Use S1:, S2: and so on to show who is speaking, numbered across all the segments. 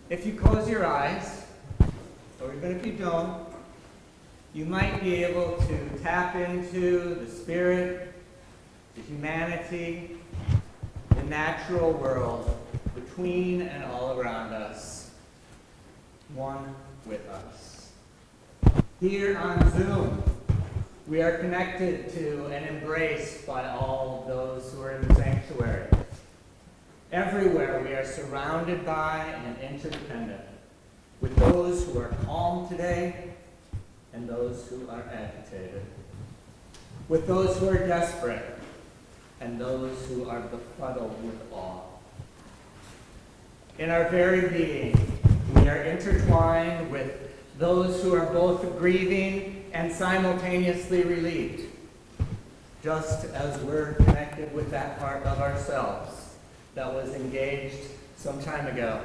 S1: If you close your eyes, or even if you don't, you might be able to tap into the spirit, the humanity, the natural world between and all around us, one with us. Here on Zoom, we are connected to and embraced by all those who are in the sanctuary. Everywhere we are surrounded by and interdependent, with those who are calm today and those who are agitated, with those who are desperate and those who are befuddled with awe. In our very being, we are intertwined with those who are both grieving and simultaneously relieved, just as we're connected with that part of ourselves that was engaged some time ago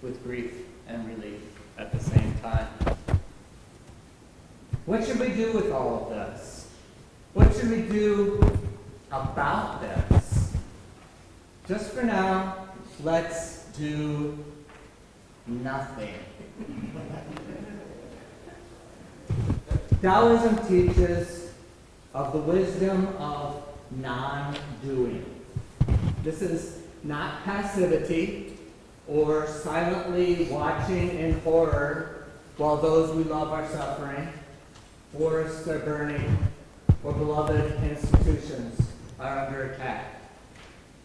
S1: with grief and relief at the same time. What should we do with all of this? What should we do about this? Just for now, let's do nothing. Taoism teaches of the wisdom of non-doing. This is not passivity or silently watching in horror while those we love are suffering, forests are burning, or beloved institutions are under attack.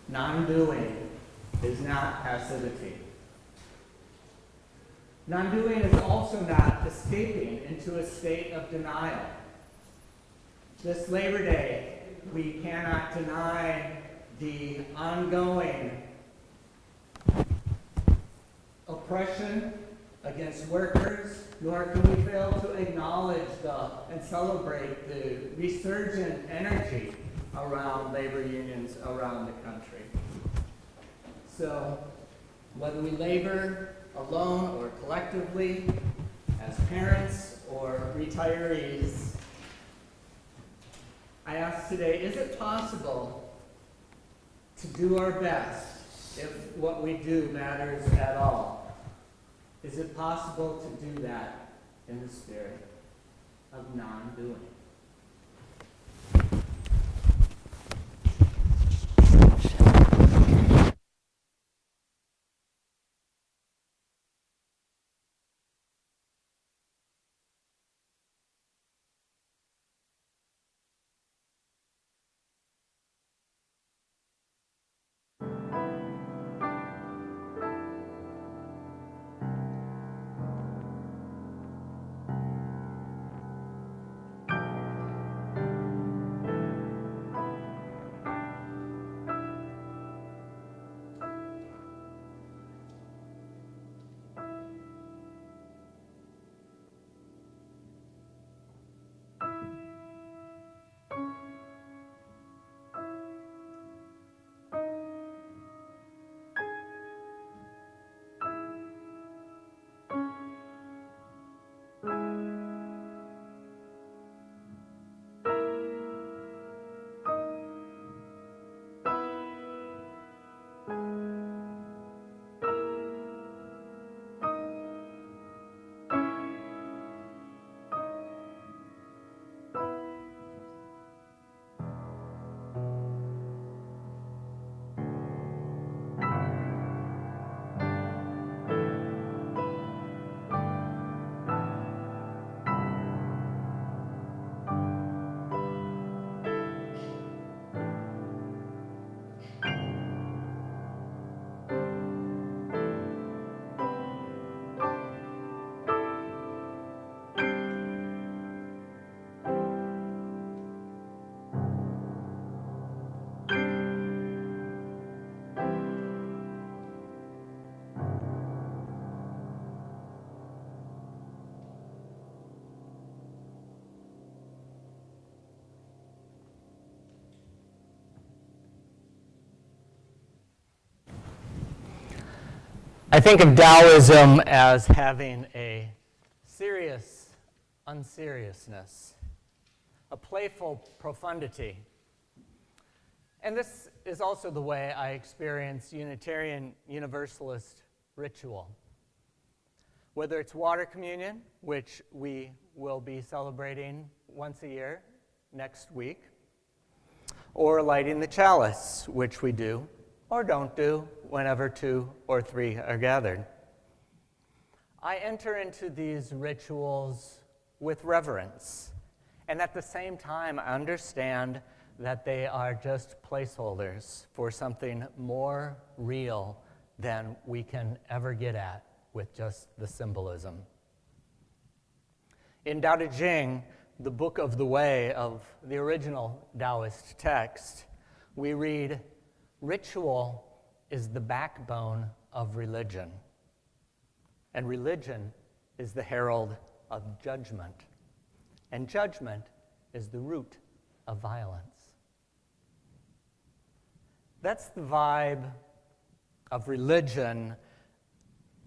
S1: Non-doing is not passivity. Non-doing is also not escaping into a state of denial. This Labor Day, we cannot deny the ongoing oppression against workers, nor can we fail to acknowledge and celebrate the resurgent energy around labor unions around the country. So, whether we labor alone or collectively, as parents or retirees, I ask today, is it possible to do our best if what we do matters at all? Is it possible to do that in the spirit of non-doing? I think of Taoism as having a serious unseriousness, a playful profundity. And this is also the way I experience Unitarian Universalist ritual. Whether it's water communion, which we will be celebrating once a year next week, or lighting the chalice, which we do or don't do whenever 2 or 3 are gathered. I enter into these rituals with reverence, and at the same time, I understand that they are just placeholders for something more real than we can ever get at with just the symbolism. In Tao Te Ching, the Book of the Way of the original Taoist text, we read, "Ritual is the backbone of religion, and religion is the herald of judgment, and judgment is the root of violence." That's the vibe of religion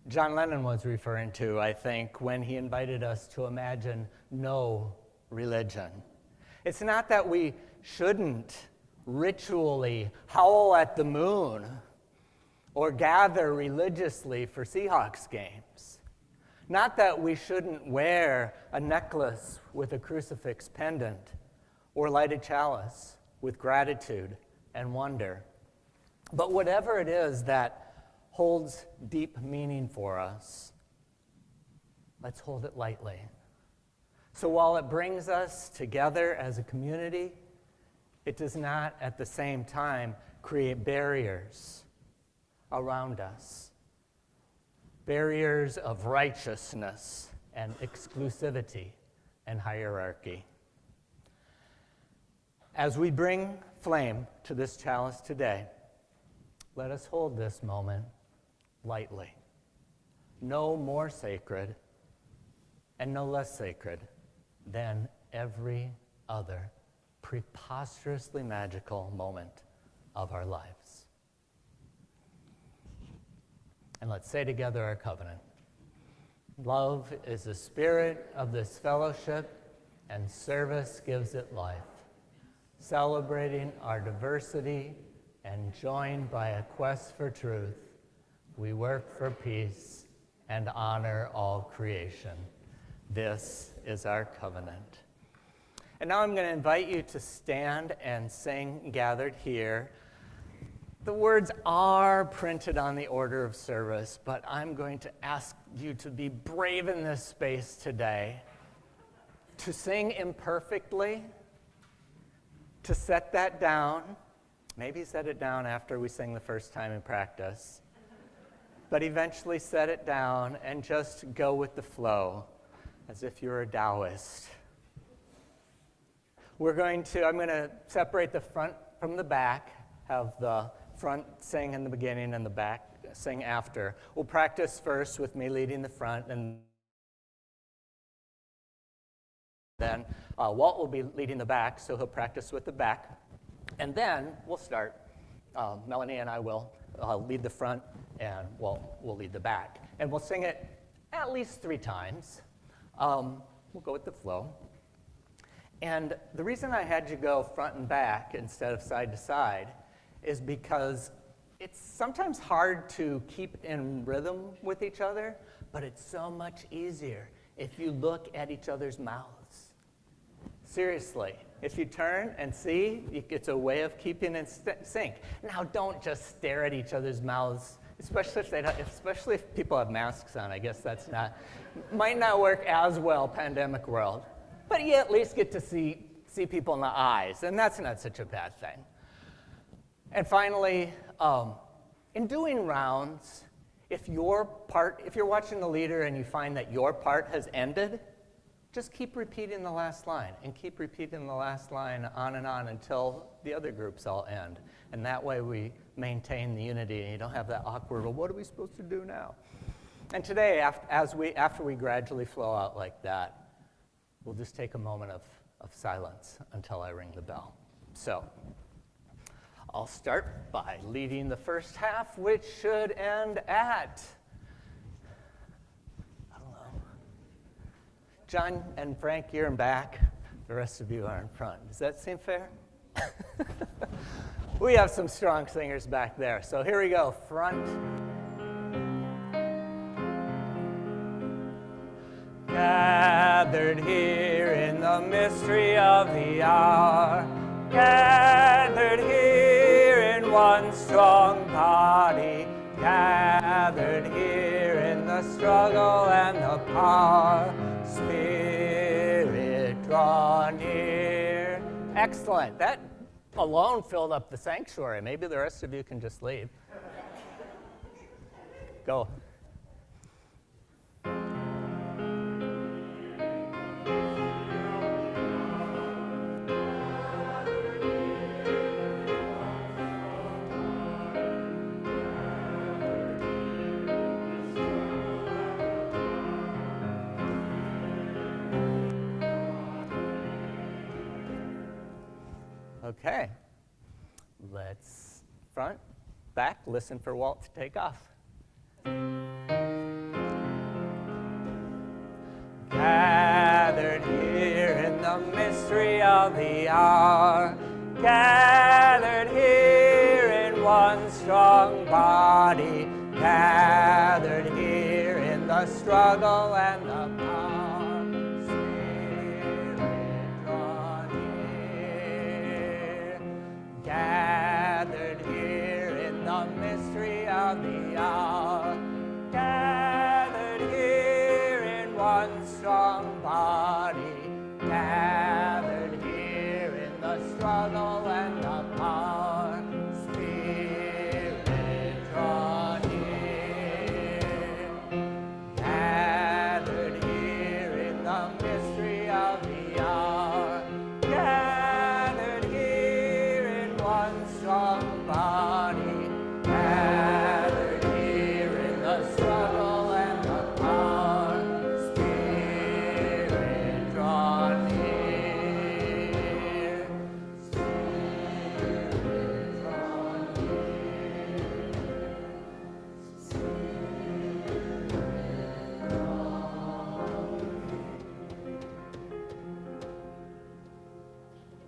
S1: John Lennon was referring to, I think, when he invited us to imagine no religion. It's not that we shouldn't ritually howl at the moon or gather religiously for Seahawks games. Not that we shouldn't wear a necklace with a crucifix pendant or light a chalice with gratitude and wonder. But whatever it is that holds deep meaning for us, let's hold it lightly. So while it brings us together as a community, it does not at the same time create barriers around us. Barriers of righteousness and exclusivity and hierarchy. As we bring flame to this chalice today, let us hold this moment lightly. No more sacred and no less sacred than every other preposterously magical moment of our lives. And let's say together our covenant. Love is the spirit of this fellowship, and service gives it life. Celebrating our diversity and joined by a quest for truth, we work for peace and honor all creation. This is our covenant. And now I'm going to invite you to stand and sing gathered here. The words are printed on the order of service, but I'm going to ask you to be brave in this space today, to sing imperfectly, to set that down. Maybe set it down after we sing the first time in practice. But eventually set it down and just go with the flow as if you're a Taoist. I'm going to separate the front from the back, have the front sing in the beginning and the back sing after. We'll practice first with me leading the front, and then Walt will be leading the back, so he'll practice with the back. And then we'll start. Melanie and I will lead the front, and Walt will lead the back. And we'll sing it at least 3 times. We'll go with the flow. And the reason I had you go front and back instead of side to side is because it's sometimes hard to keep in rhythm with each other, but it's so much easier if you look at each other's mouths. Seriously, if you turn and see, it's a way of keeping in sync. Now, don't just stare at each other's mouths, especially if people have masks on. I guess might not work as well, pandemic world. But you at least get to see people in the eyes, and that's not such a bad thing. And finally, in doing rounds, if you're watching the leader and you find that your part has ended, just keep repeating the last line, and keep repeating the last line on and on until the other groups all end. And that way we maintain the unity, and you don't have that awkward, well, what are we supposed to do now? And today, after we gradually flow out like that, we'll just take a moment of silence until I ring the bell. So I'll start by leading the first half, which should end at, I don't know. John and Frank, you're in back. The rest of you are in front. Does that seem fair? We have some strong singers back there. So here we go, front. gathered here in the mystery of the hour, gathered here in one strong body, gathered here in the struggle and the power. Spirit, draw near. Excellent. That alone filled up the sanctuary. Maybe the rest of you can just leave. Go. Okay, let's front, back, listen for Walt to take off. Gathered here in the mystery of the hour, gathered here in one strong body, gathered here in the struggle and the power. Gathered here in the mystery of the hour, gathered here in one strong body, gathered here in the struggle and the power. Spirit, draw near. Gathered here in the mystery of the hour, gathered here in one strong body, gathered here in the struggle and the power. Spirit, draw near. Spirit, draw near. Spirit, draw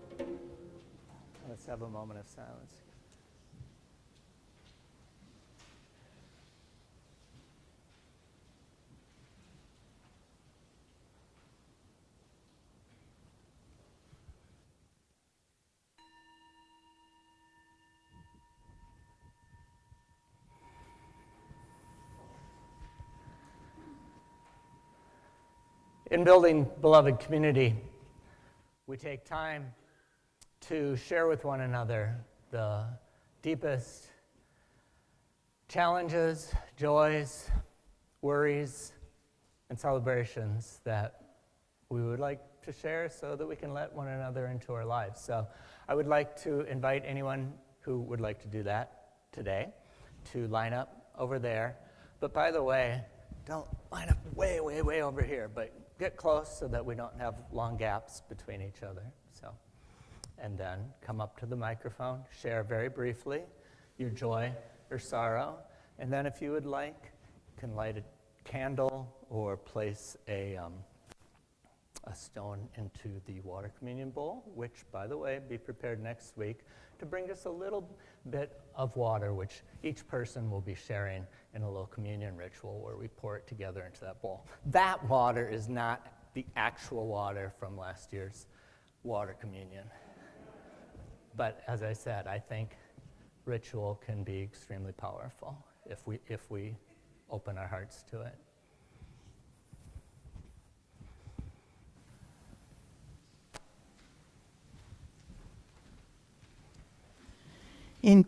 S1: near. Let's have a moment of silence. In building beloved community, we take time to share with one another the deepest challenges, joys, worries, and celebrations that we would like to share so that we can let one another into our lives. So I would like to invite anyone who would like to do that today to line up over there. But by the way, don't line up way, way, way over here, but get close so that we don't have long gaps between each other. So, and then come up to the microphone, share very briefly your joy or sorrow, and then if you would like, you can light a candle or place a stone into the water communion bowl, which, by the way, be prepared next week to bring just a little bit of water, which each person will be sharing in a little communion ritual where we pour it together into that bowl. That water is not the actual water from last year's water communion. But as I said, I think ritual can be extremely powerful if we open our hearts to it.
S2: In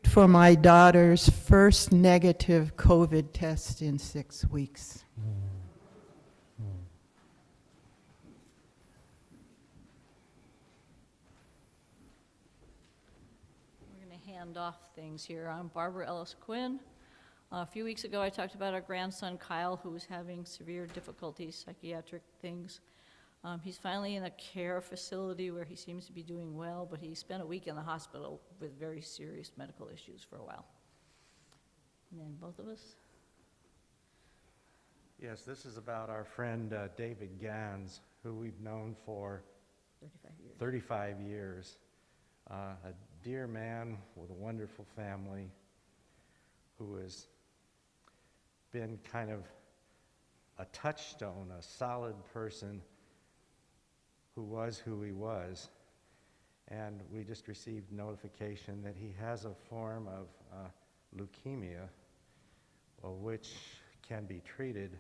S2: for my daughter's first negative COVID test in 6 weeks.
S3: We're going to hand off things here. I'm Barbara Ellis Quinn. A few weeks ago, I talked about our grandson Kyle, who was having severe difficulties, psychiatric things. He's finally in a care facility where he seems to be doing well, but he spent a week in the hospital with very serious medical issues for a while. And then both of us.
S4: Yes, this is about our friend David Gans, who we've known for 35 years. A dear man with a wonderful family who has been kind of a touchstone, a solid person who was who he was. And we just received notification that he has a form of leukemia, which can be treated,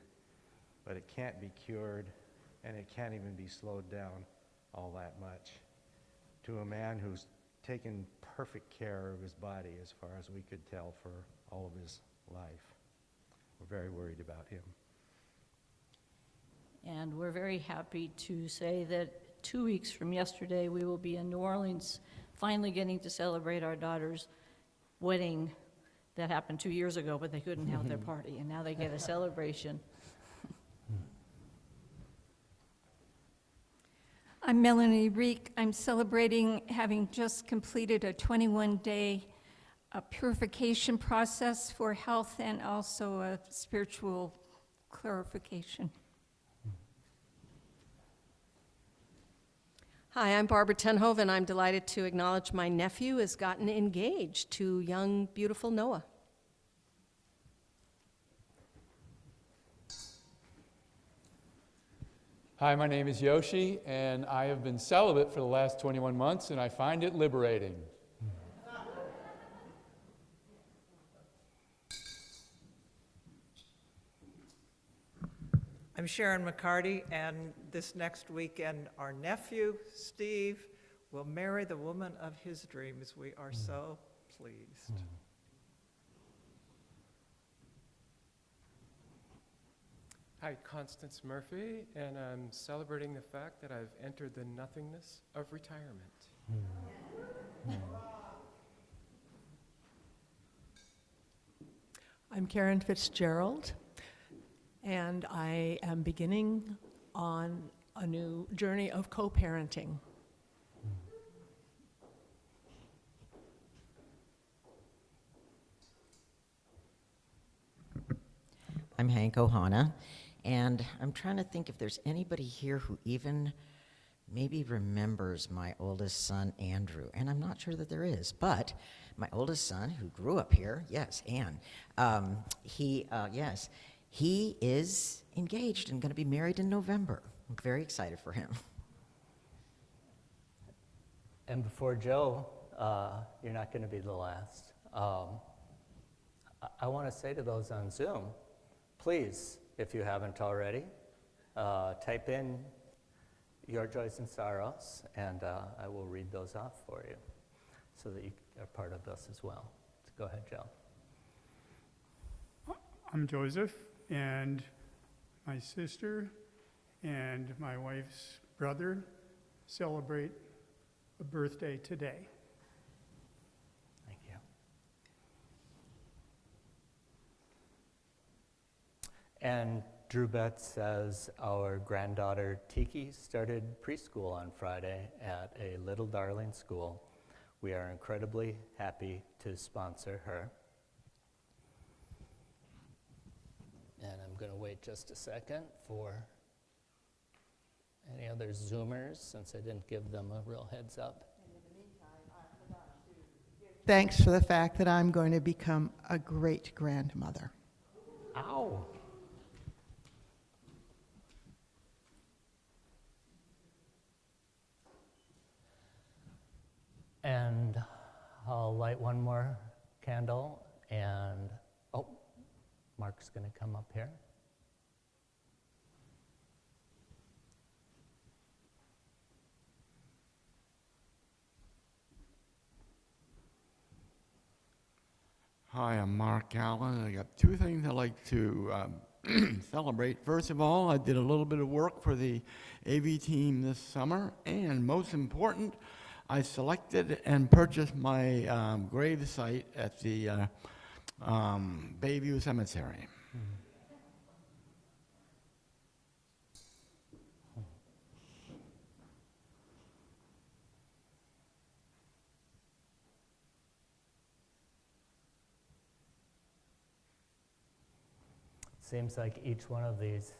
S4: but it can't be cured, and it can't even be slowed down all that much. To a man who's taken perfect care of his body, as far as we could tell, for all of his life. We're very worried about him.
S3: And we're very happy to say that 2 weeks from yesterday, we will be in New Orleans, finally getting to celebrate our daughter's wedding that happened 2 years ago, but they couldn't have their party, and now they get a celebration.
S5: I'm Melanie Reek. I'm celebrating having just completed a 21-day purification process for health and also a spiritual clarification.
S6: Hi, I'm Barbara Tenhove, and I'm delighted to acknowledge my nephew has gotten engaged to young, beautiful Noah.
S7: Hi, my name is Yoshi, and I have been celibate for the last 21 months, and I find it liberating.
S8: I'm Sharon McCarty, and this next weekend, our nephew, Steve, will marry the woman of his dreams. We are so pleased.
S9: Hi, Constance Murphy, and I'm celebrating the fact that I've entered the nothingness of retirement.
S10: I'm Karen Fitzgerald, and I am beginning on a new journey of co-parenting.
S11: I'm Hank Ohana, and I'm trying to think if there's anybody here who even maybe remembers my oldest son, Andrew. And I'm not sure that there is, but my oldest son, who grew up here, yes, Ann, he is engaged and going to be married in November. I'm very excited for him.
S12: And before Joe, you're not going to be the last. I want to say to those on Zoom, please, if you haven't already, type in your joys and sorrows, and I will read those off for you so that you are part of this as well. So go ahead, Joe.
S13: I'm Joseph, and my sister and my wife's brother celebrate a birthday today.
S12: Thank you. And Drew Betts says our granddaughter Tiki started preschool on Friday at a Little Darling school. We are incredibly happy to sponsor her. And I'm going to wait just a second for any other Zoomers, since I didn't give them a real heads up.
S2: Thanks for the fact that I'm going to become a great grandmother.
S12: Ow. And I'll light one more candle, and Mark's going to come up here.
S14: Hi, I'm Mark Allen. I got two things I'd like to celebrate. First of all, I did a little bit of work for the AV team this summer, and most important, I selected and purchased my grave site at the Bayview Cemetery.
S12: Seems like each one of these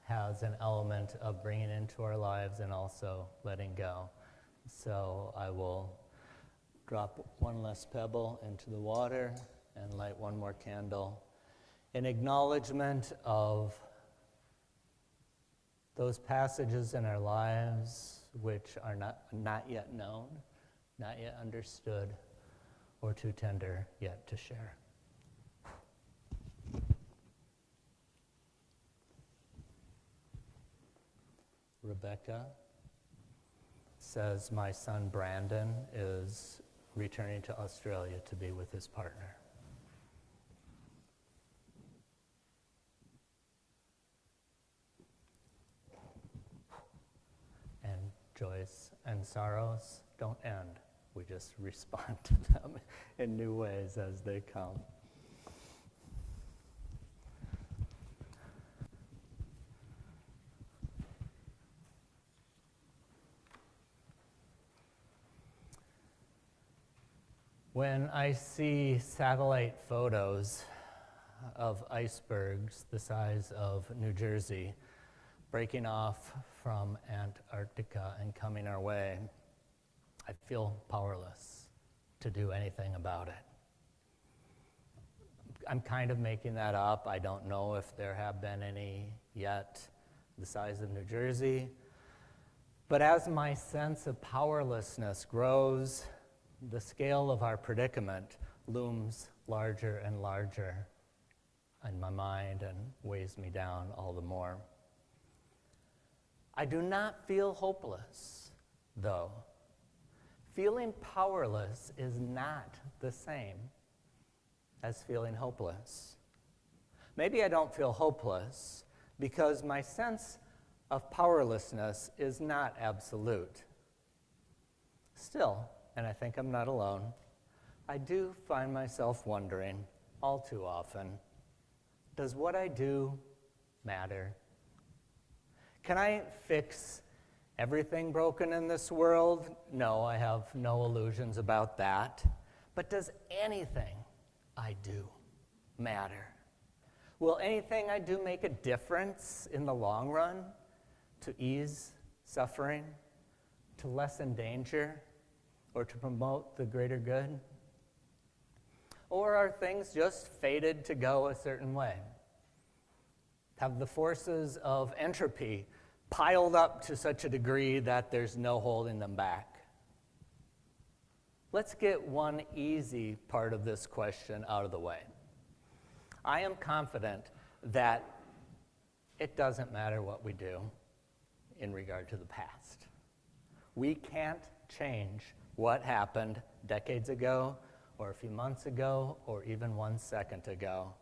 S12: has an element of bringing into our lives and also letting go. So I will drop one less pebble into the water and light one more candle in acknowledgement of those passages in our lives which are not yet known, not yet understood, or too tender yet to share. Rebecca says my son Brandon is returning to Australia to be with his partner. And joys and sorrows don't end. We just respond to them in new ways as they come. When I see satellite photos of icebergs the size of New Jersey breaking off from Antarctica and coming our way, I feel powerless to do anything about it. I'm kind of making that up. I don't know if there have been any yet the size of New Jersey. But as my sense of powerlessness grows, the scale of our predicament looms larger and larger in my mind and weighs me down all the more. I do not feel hopeless, though. Feeling powerless is not the same as feeling hopeless. Maybe I don't feel hopeless because my sense of powerlessness is not absolute. Still, and I think I'm not alone, I do find myself wondering all too often, does what I do matter? Can I fix everything broken in this world? No, I have no illusions about that. But does anything I do matter? Will anything I do make a difference in the long run to ease suffering, to lessen danger, or to promote the greater good? Or are things just fated to go a certain way? Have the forces of entropy piled up to such a degree that there's no holding them back? Let's get one easy part of this question out of the way. I am confident that it doesn't matter what we do in regard to the past. We can't change what happened decades ago, or a few months ago, or even 1 second ago.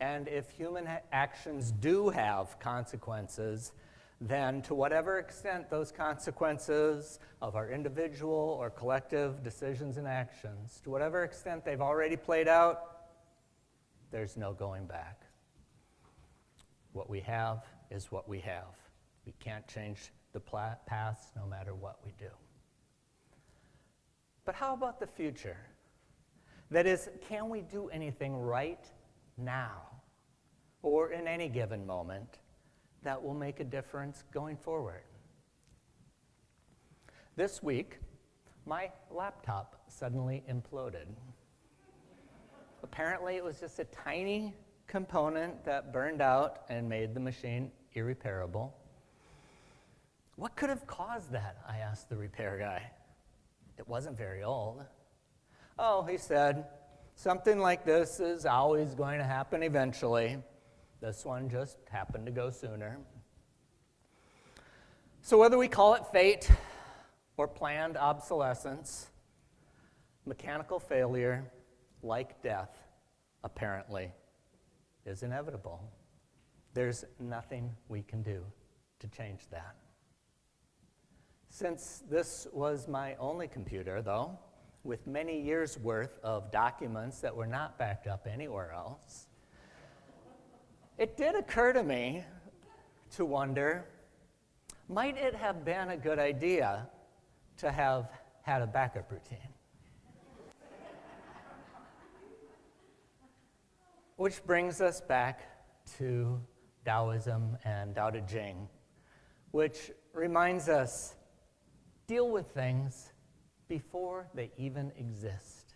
S12: And if human actions do have consequences, then to whatever extent those consequences of our individual or collective decisions and actions, to whatever extent they've already played out, there's no going back. What we have is what we have. We can't change the past no matter what we do. But how about the future? That is, can we do anything right now or in any given moment that will make a difference going forward? This week, my laptop suddenly imploded. Apparently, it was just a tiny component that burned out and made the machine irreparable. What could have caused that? I asked the repair guy. It wasn't very old. Oh, he said, something like this is always going to happen eventually. This one just happened to go sooner. So whether we call it fate or planned obsolescence, mechanical failure, like death, apparently, is inevitable. There's nothing we can do to change that. Since this was my only computer, though, with many years' worth of documents that were not backed up anywhere else, it did occur to me to wonder, might it have been a good idea to have had a backup routine? Which brings us back to Taoism and Tao Te Ching, which reminds us, deal with things before they even exist.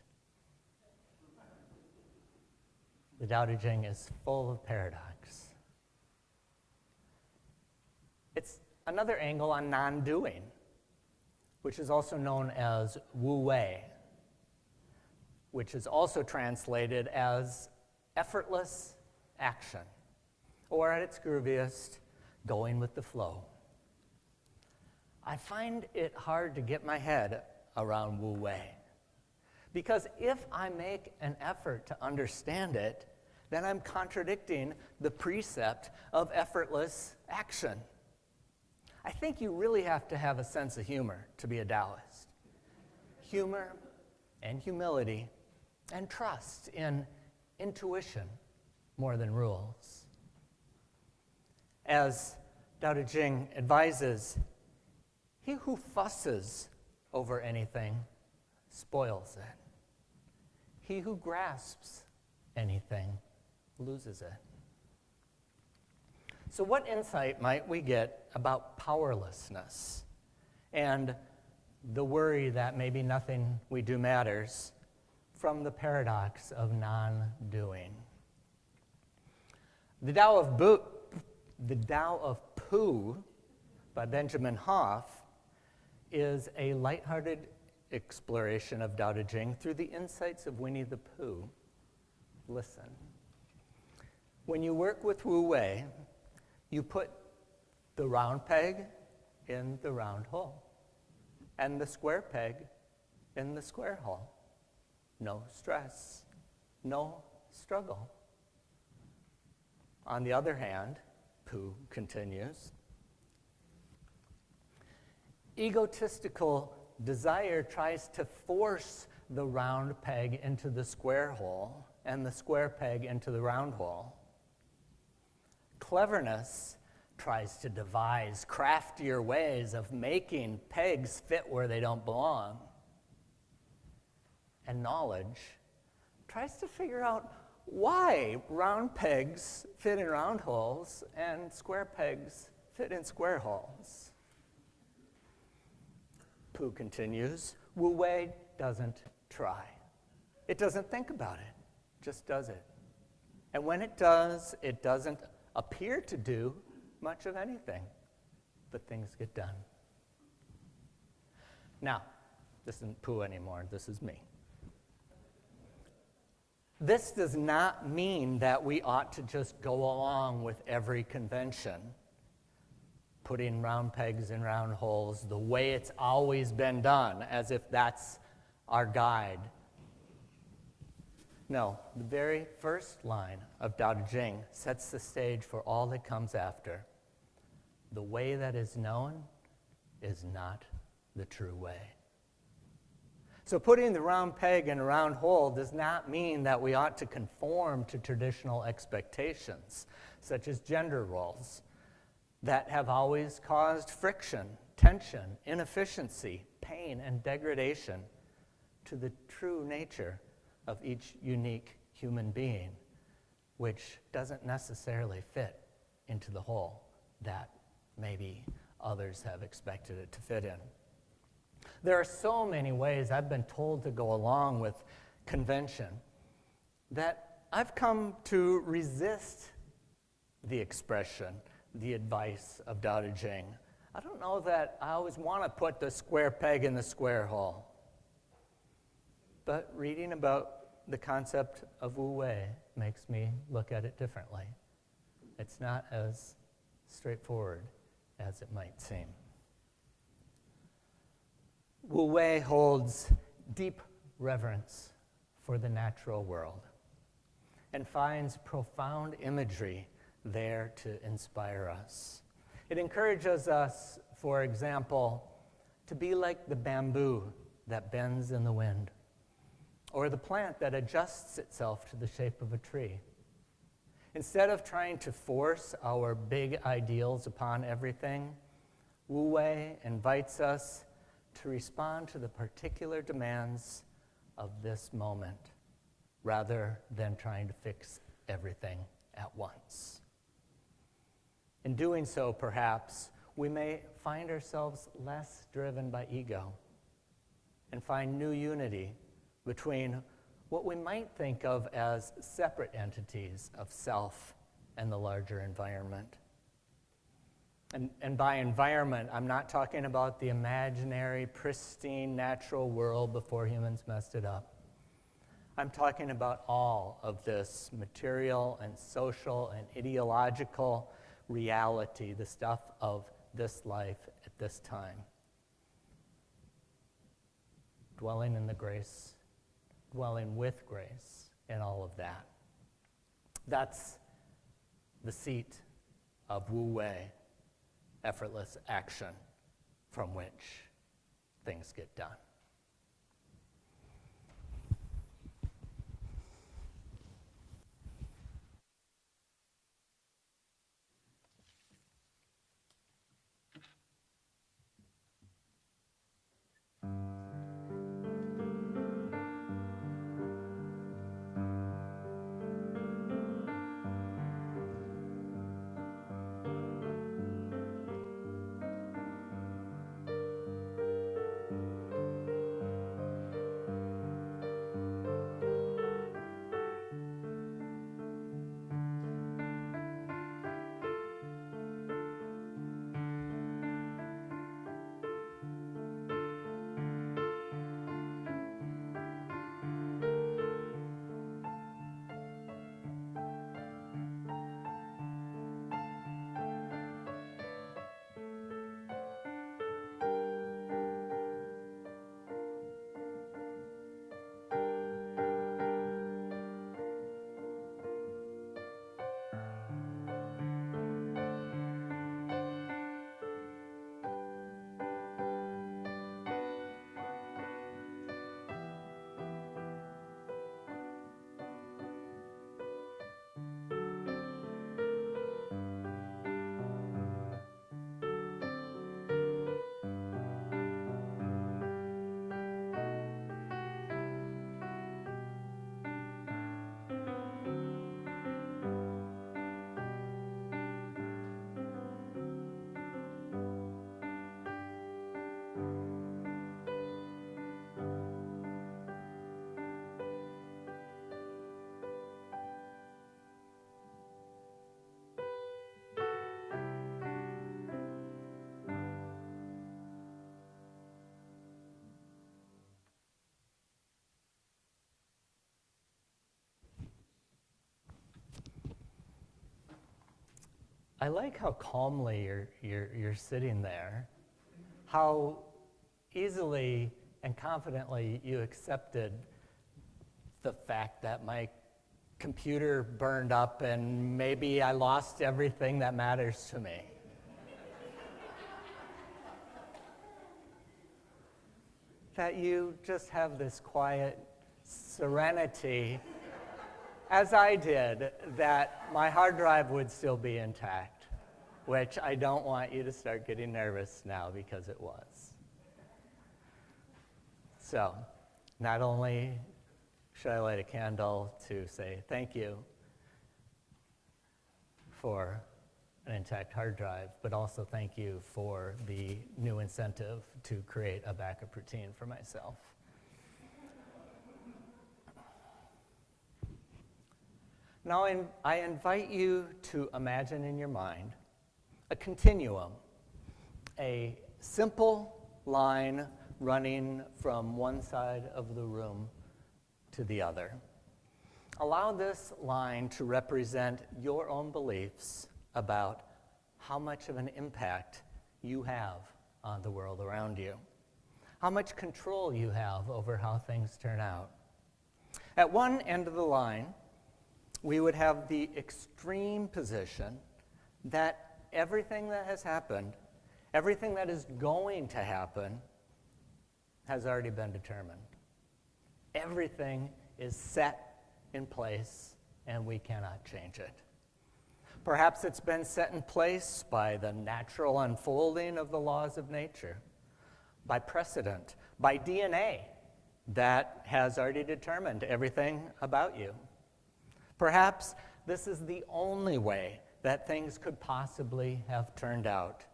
S12: The Tao Te Ching is full of paradox. another angle on non-doing, which is also known as wu wei, which is also translated as effortless action, or at its grooviest, going with the flow. I find it hard to get my head around wu wei, because if I make an effort to understand it, then I'm contradicting the precept of effortless action. I think you really have to have a sense of humor to be a Taoist. Humor and humility and trust in intuition more than rules. As Tao Te Ching advises, he who fusses over anything spoils it. He who grasps anything loses it. So what insight might we get about powerlessness and the worry that maybe nothing we do matters from the paradox of non-doing? The Tao of Pooh by Benjamin Hoff is a lighthearted exploration of Tao Te Ching through the insights of Winnie the Pooh. Listen. When you work with Wu Wei, you put the round peg in the round hole and the square peg in the square hole. No stress, no struggle. On the other hand, Pooh continues, egotistical desire tries to force the round peg into the square hole and the square peg into the round hole. Cleverness tries to devise craftier ways of making pegs fit where they don't belong. And knowledge tries to figure out why round pegs fit in round holes and square pegs fit in square holes. Pooh continues, Wu Wei doesn't try. It doesn't think about it, just does it. And when it does, it doesn't appear to do much of anything, but things get done. Now, this isn't Pooh anymore, this is me. This does not mean that we ought to just go along with every convention, putting round pegs in round holes the way it's always been done, as if that's our guide. No, the very first line of Tao Te Ching sets the stage for all that comes after. The way that is known is not the true way. So putting the round peg in a round hole does not mean that we ought to conform to traditional expectations, such as gender roles, that have always caused friction, tension, inefficiency, pain, and degradation to the true nature of each unique human being, which doesn't necessarily fit into the hole that maybe others have expected it to fit in. There are so many ways I've been told to go along with convention that I've come to resist the expression, the advice of Tao Te Ching. I don't know that I always want to put the square peg in the square hole. But reading about the concept of Wu Wei makes me look at it differently. It's not as straightforward as it might seem. Wu Wei holds deep reverence for the natural world and finds profound imagery there to inspire us. It encourages us, for example, to be like the bamboo that bends in the wind, or the plant that adjusts itself to the shape of a tree. Instead of trying to force our big ideals upon everything, Wu Wei invites us to respond to the particular demands of this moment, rather than trying to fix everything at once. In doing so, perhaps, we may find ourselves less driven by ego and find new unity between what we might think of as separate entities of self and the larger environment. And by environment, I'm not talking about the imaginary, pristine, natural world before humans messed it up. I'm talking about all of this material and social and ideological reality, the stuff of this life at this time. Dwelling in the grace, dwelling with grace in all of that. That's the seat of Wu Wei, effortless action from which things get done. I like how calmly you're sitting there, how easily and confidently you accepted the fact that my computer burned up and maybe I lost everything that matters to me. That you just have this quiet serenity, as I did, that my hard drive would still be intact, which I don't want you to start getting nervous now because it was. So, not only should I light a candle to say thank you for an intact hard drive, but also thank you for the new incentive to create a backup routine for myself. Now I invite you to imagine in your mind a continuum, a simple line running from one side of the room to the other. Allow this line to represent your own beliefs about how much of an impact you have on the world around you, how much control you have over how things turn out. At one end of the line, we would have the extreme position that everything that has happened, everything that is going to happen, has already been determined. Everything is set in place, and we cannot change it. Perhaps it's been set in place by the natural unfolding of the laws of nature, by precedent, by DNA that has already determined everything about you. Perhaps this is the only way that things could possibly have turned out,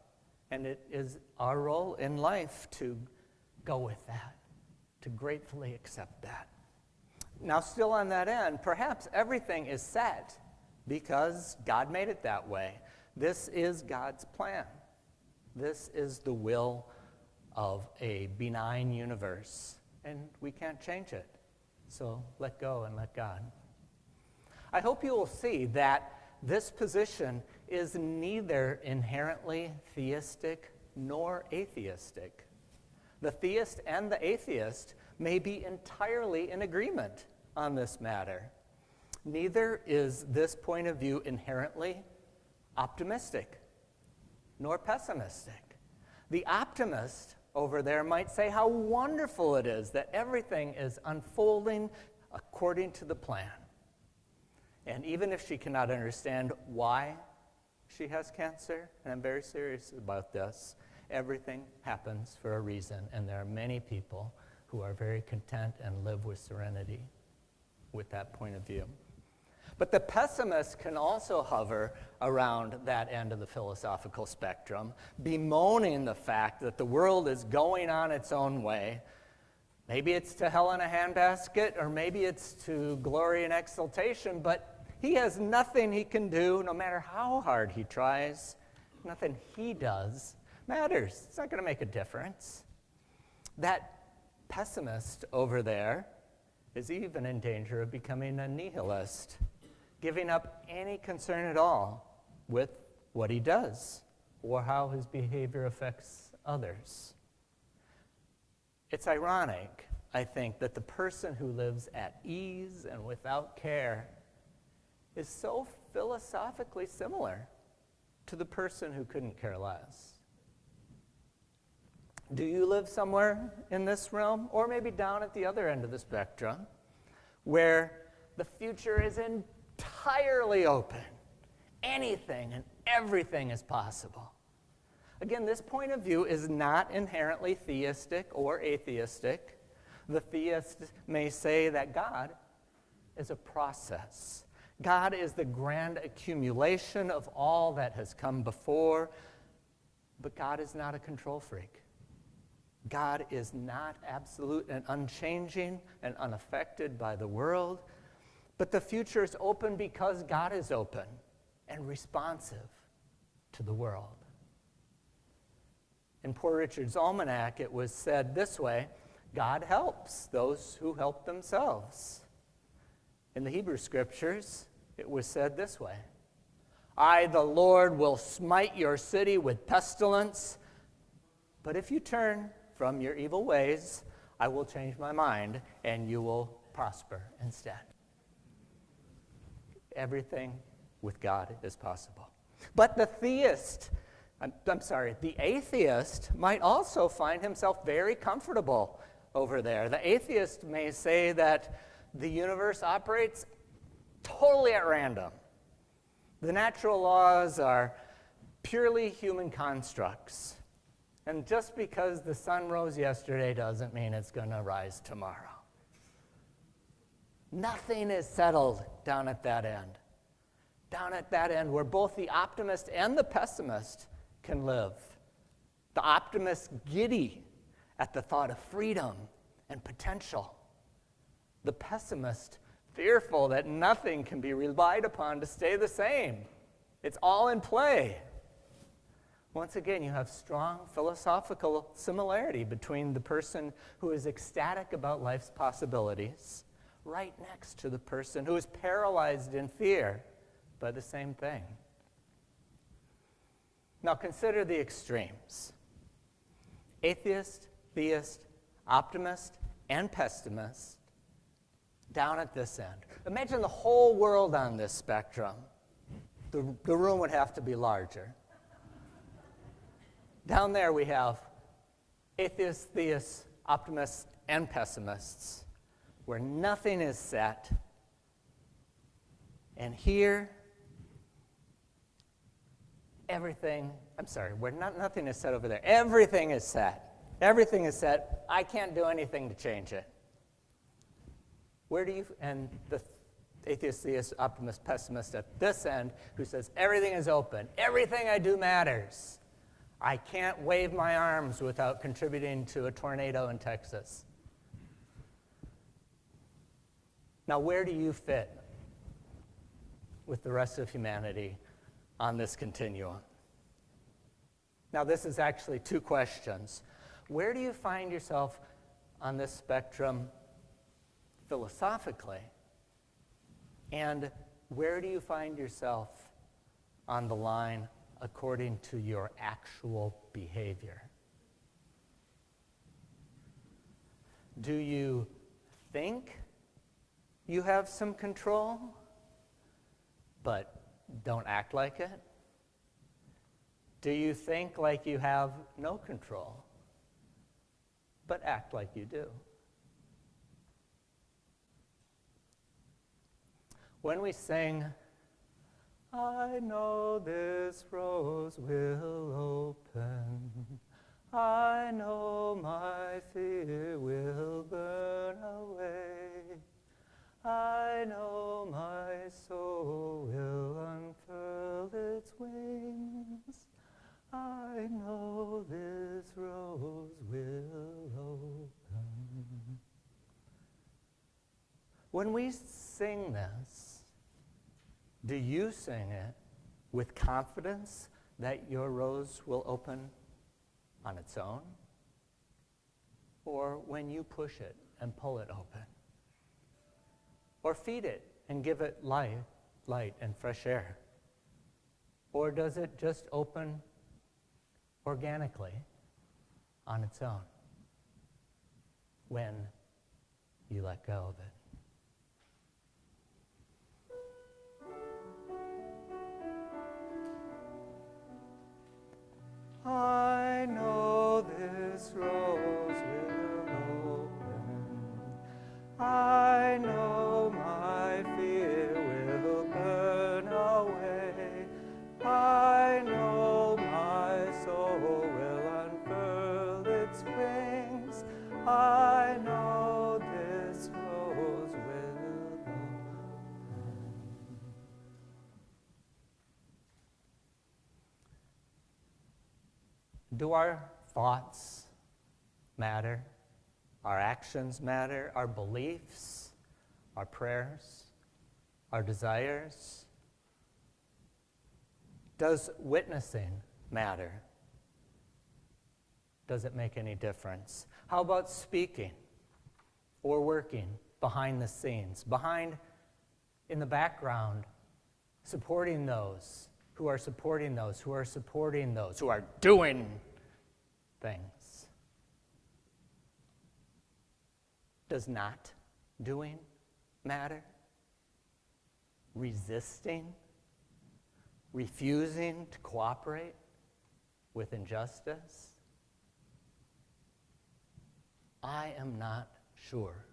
S12: and it is our role in life to go with that, to gratefully accept that. Now, still on that end, perhaps everything is set because God made it that way. This is God's plan. This is the will of a benign universe, and we can't change it. So let go and let God. I hope you will see that this position is neither inherently theistic nor atheistic. The theist and the atheist may be entirely in agreement on this matter. Neither is this point of view inherently optimistic nor pessimistic. The optimist over there might say how wonderful it is that everything is unfolding according to the plan. And even if she cannot understand why she has cancer, and I'm very serious about this, everything happens for a reason, and there are many people who are very content and live with serenity with that point of view. But the pessimist can also hover around that end of the philosophical spectrum, bemoaning the fact that the world is going on its own way. Maybe it's to hell in a handbasket, or maybe it's to glory and exaltation, but he has nothing he can do, no matter how hard he tries. Nothing he does matters. It's not going to make a difference. That pessimist over there is even in danger of becoming a nihilist, giving up any concern at all with what he does or how his behavior affects others. It's ironic, I think, that the person who lives at ease and without care is so philosophically similar to the person who couldn't care less. Do you live somewhere in this realm, or maybe down at the other end of the spectrum, where the future is entirely open? Anything and everything is possible. Again, this point of view is not inherently theistic or atheistic. The theist may say that God is a process. God is the grand accumulation of all that has come before, but God is not a control freak. God is not absolute and unchanging and unaffected by the world, but the future is open because God is open and responsive to the world. In Poor Richard's Almanac, it was said this way: God helps those who help themselves. In the Hebrew Scriptures, it was said this way: I, the Lord, will smite your city with pestilence, but if you turn from your evil ways, I will change my mind, and you will prosper instead. Everything with God is possible. But the atheist might also find himself very comfortable over there. The atheist may say that the universe operates totally at random. The natural laws are purely human constructs. And just because the sun rose yesterday doesn't mean it's going to rise tomorrow. Nothing is settled down at that end. Down at that end where both the optimist and the pessimist can live. The optimist giddy at the thought of freedom and potential. The pessimist fearful that nothing can be relied upon to stay the same. It's all in play. Once again, you have strong philosophical similarity between the person who is ecstatic about life's possibilities right next to the person who is paralyzed in fear by the same thing. Now consider the extremes. Atheist, theist, optimist, and pessimist down at this end. Imagine the whole world on this spectrum. The room would have to be larger. Down there we have atheists, theists, optimists, and pessimists, where nothing is set. And here, nothing is set over there. Everything is set. Everything is set. I can't do anything to change it. And the atheist, theist, optimist, pessimist at this end, who says everything is open, everything I do matters. I can't wave my arms without contributing to a tornado in Texas. Now, where do you fit with the rest of humanity on this continuum? Now, this is actually two questions. Where do you find yourself on this spectrum philosophically? And where do you find yourself on the line according to your actual behavior? Do you think you have some control, but don't act like it? Do you think like you have no control, but act like you do? When we sing, I know this rose will open, I know my fear will burn away, I know my soul will unfurl its wings, I know this rose will open. When we sing this, do you sing it with confidence that your rose will open on its own? Or when you push it and pull it open? Or feed it and give it light and fresh air? Or does it just open organically on its own when you let go of it? I know this rose will open, I know my fear will burn away, I know my soul will unfurl its wings, I know this rose will open. Do our thoughts matter? Our actions matter? Our beliefs? Our prayers? Our desires? Does witnessing matter? Does it make any difference? How about speaking or working behind the scenes, in the background, supporting those who are supporting those who are supporting those who are doing things? Does not doing matter? Resisting? Refusing to cooperate with injustice? I am not sure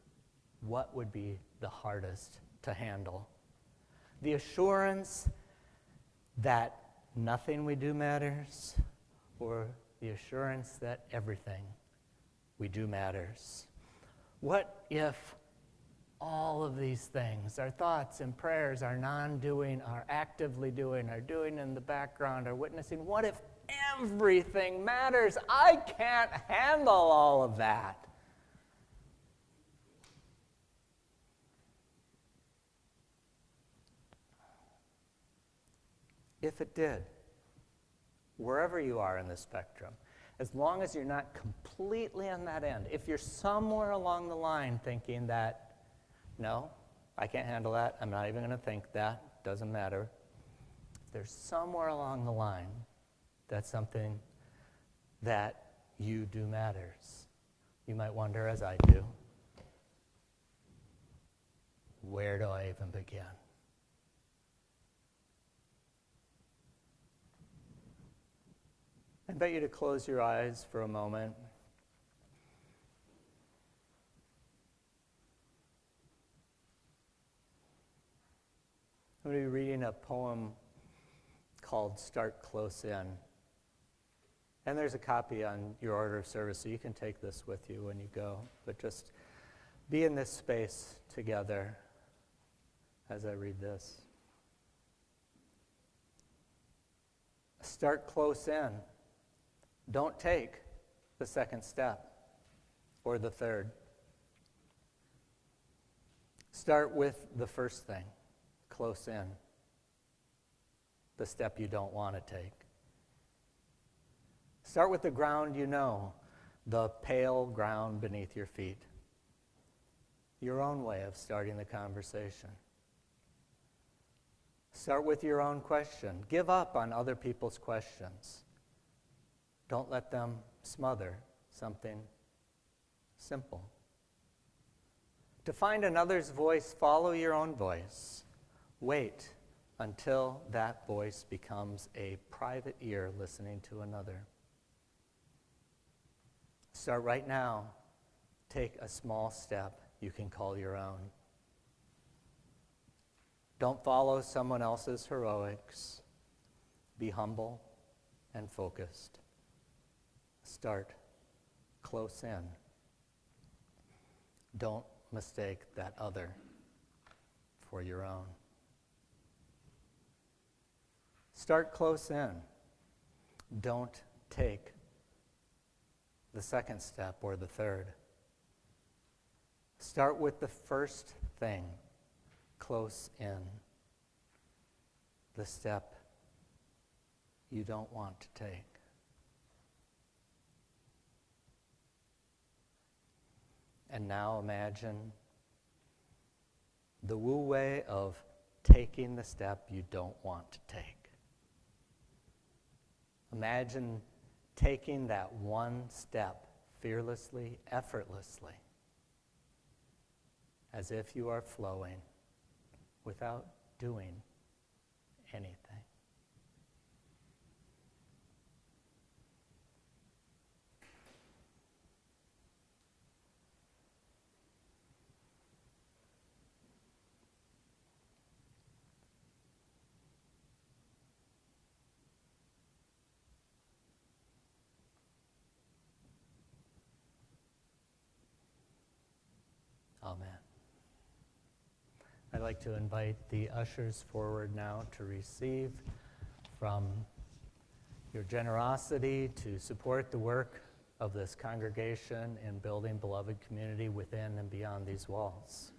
S12: what would be the hardest to handle. The assurance that nothing we do matters, or the assurance that everything we do matters? What if all of these things, our thoughts and prayers, our non-doing, our actively doing, our doing in the background, our witnessing, what if everything matters? I can't handle all of that. If it did, wherever you are in the spectrum, as long as you're not completely on that end, if you're somewhere along the line thinking that, no, I can't handle that, I'm not even going to think that, doesn't matter. If there's somewhere along the line that's something that you do matters, you might wonder, as I do, where do I even begin? I invite you to close your eyes for a moment. I'm going to be reading a poem called Start Close In. And there's a copy on your order of service, so you can take this with you when you go. But just be in this space together as I read this. Start close in. Don't take the second step or the third. Start with the first thing, close in, the step you don't want to take. Start with the ground you know, the pale ground beneath your feet. Your own way of starting the conversation. Start with your own question. Give up on other people's questions. Don't let them smother something simple. To find another's voice, follow your own voice. Wait until that voice becomes a private ear listening to another. Start right now. Take a small step you can call your own. Don't follow someone else's heroics. Be humble and focused. Start close in. Don't mistake that other for your own. Start close in. Don't take the second step or the third. Start with the first thing, close in. The step you don't want to take. And now imagine the Wu way of taking the step you don't want to take. Imagine taking that one step fearlessly, effortlessly, as if you are flowing without doing anything. Amen. I'd like to invite the ushers forward now to receive from your generosity to support the work of this congregation in building beloved community within and beyond these walls.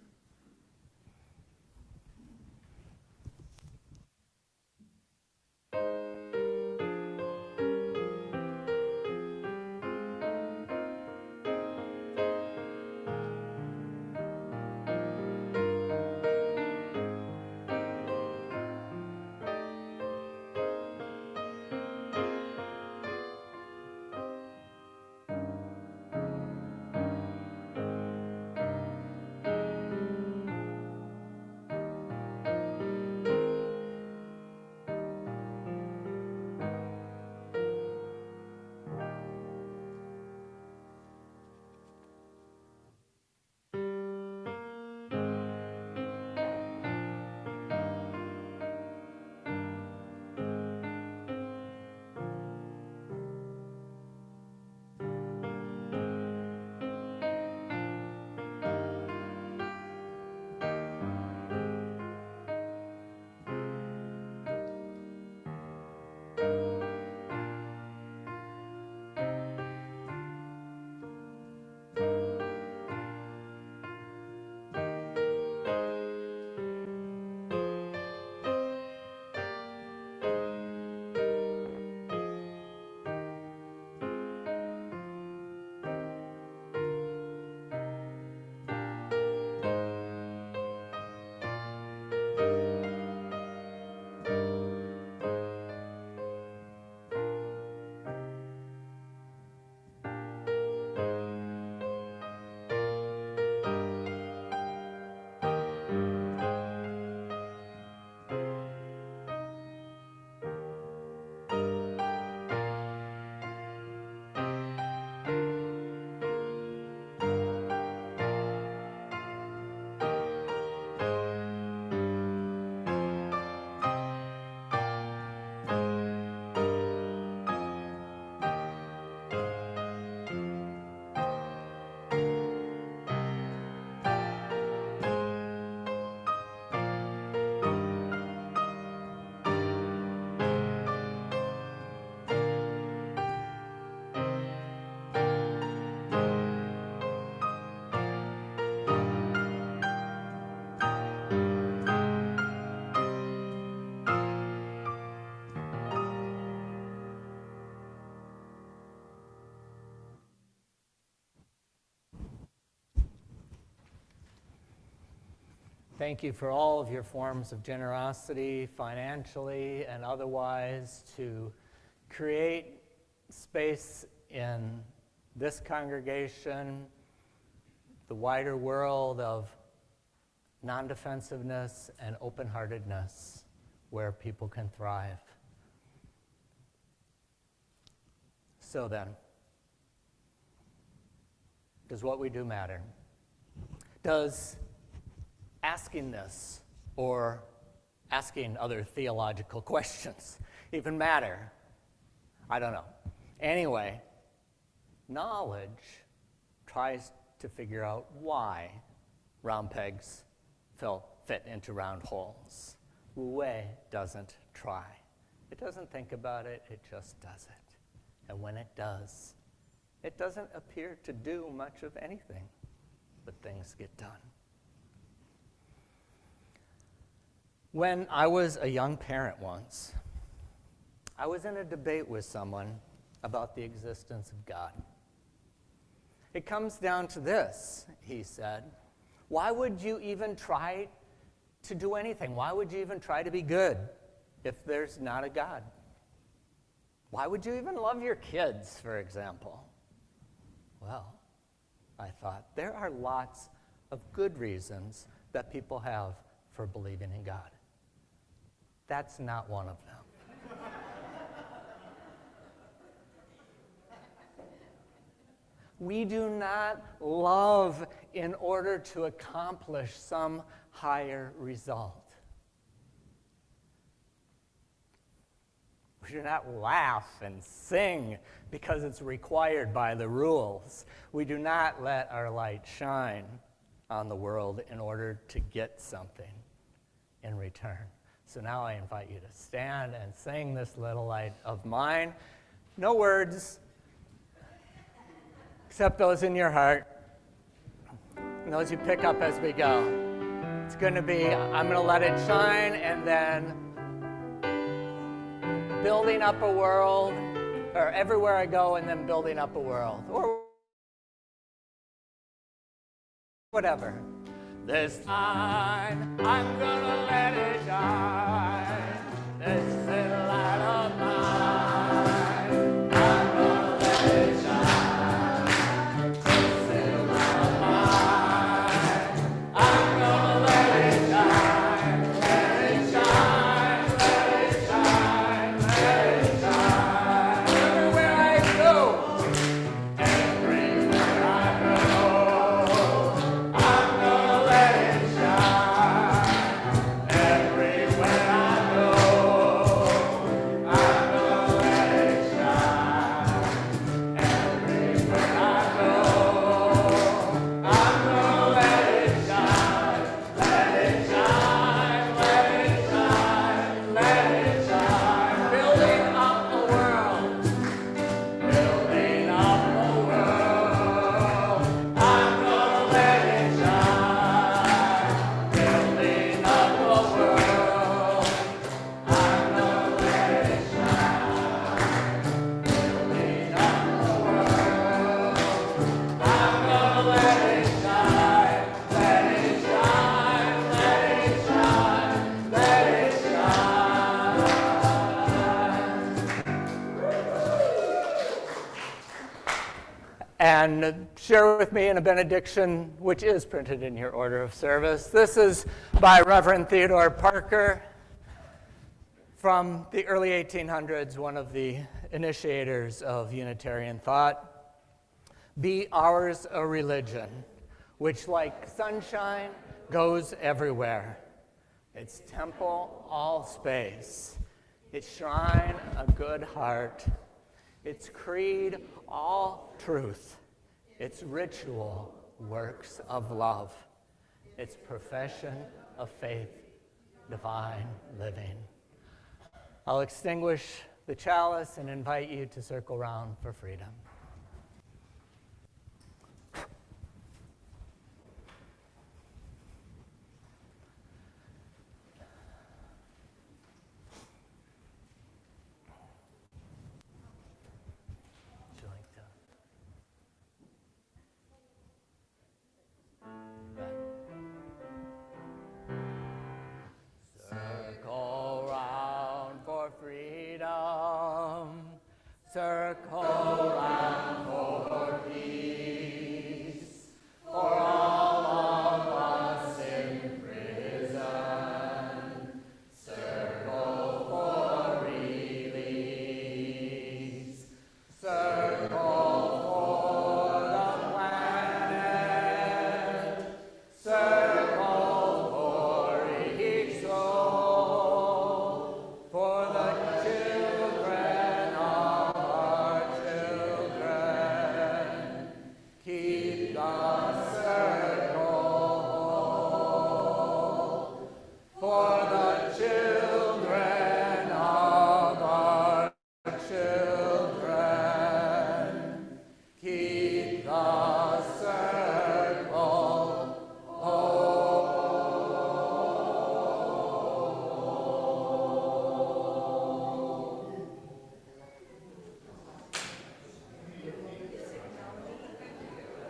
S12: thank you for all of your forms of generosity, financially and otherwise, to create space in this congregation, the wider world of non-defensiveness and open-heartedness where people can thrive. So then, does what we do matter? Does asking this or asking other theological questions even matter? I don't know. Anyway, knowledge tries to figure out why round pegs fit into round holes. Wu doesn't try. It doesn't think about it, it just does it. And when it does, it doesn't appear to do much of anything, but things get done. When I was a young parent once, I was in a debate with someone about the existence of God. It comes down to this, he said. Why would you even try to do anything? Why would you even try to be good if there's not a God? Why would you even love your kids, for example? Well, I thought, there are lots of good reasons that people have for believing in God. That's not one of them. We do not love in order to accomplish some higher result. We do not laugh and sing because it's required by the rules. We do not let our light shine on the world in order to get something in return. So now I invite you to stand and sing this little light of mine. No words, except those in your heart, and those you pick up as we go. It's going to be, I'm going to let it shine, and then building up a world, or everywhere I go, and then building up a world, or whatever. This time, I'm going to let it shine. This little light of mine, I'm going to let it shine. This little light of mine, I'm going to let it shine. Let it shine, let it shine, let it shine. Everywhere I go, everywhere I go, I'm going to let it shine. Everywhere I go, I'm going to let it shine. Everywhere I go, I'm going to let it shine. Let it shine, let it shine, let it shine. Building up a world, building up a world. I'm going to let it shine. Building up a world. I'm going to let it shine. Building up a world. I'm going to let it shine. Let it shine, let it shine, let it shine. And share with me in a benediction, which is printed in your order of service. This is by Reverend Theodore Parker from the early 1800s, one of the initiators of Unitarian thought. Be ours a religion, which like sunshine goes everywhere. Its temple, all space. Its shrine, a good heart. Its creed, all truth. Its ritual, works of love. Its profession of faith, divine living. I'll extinguish the chalice and invite you to circle round for freedom.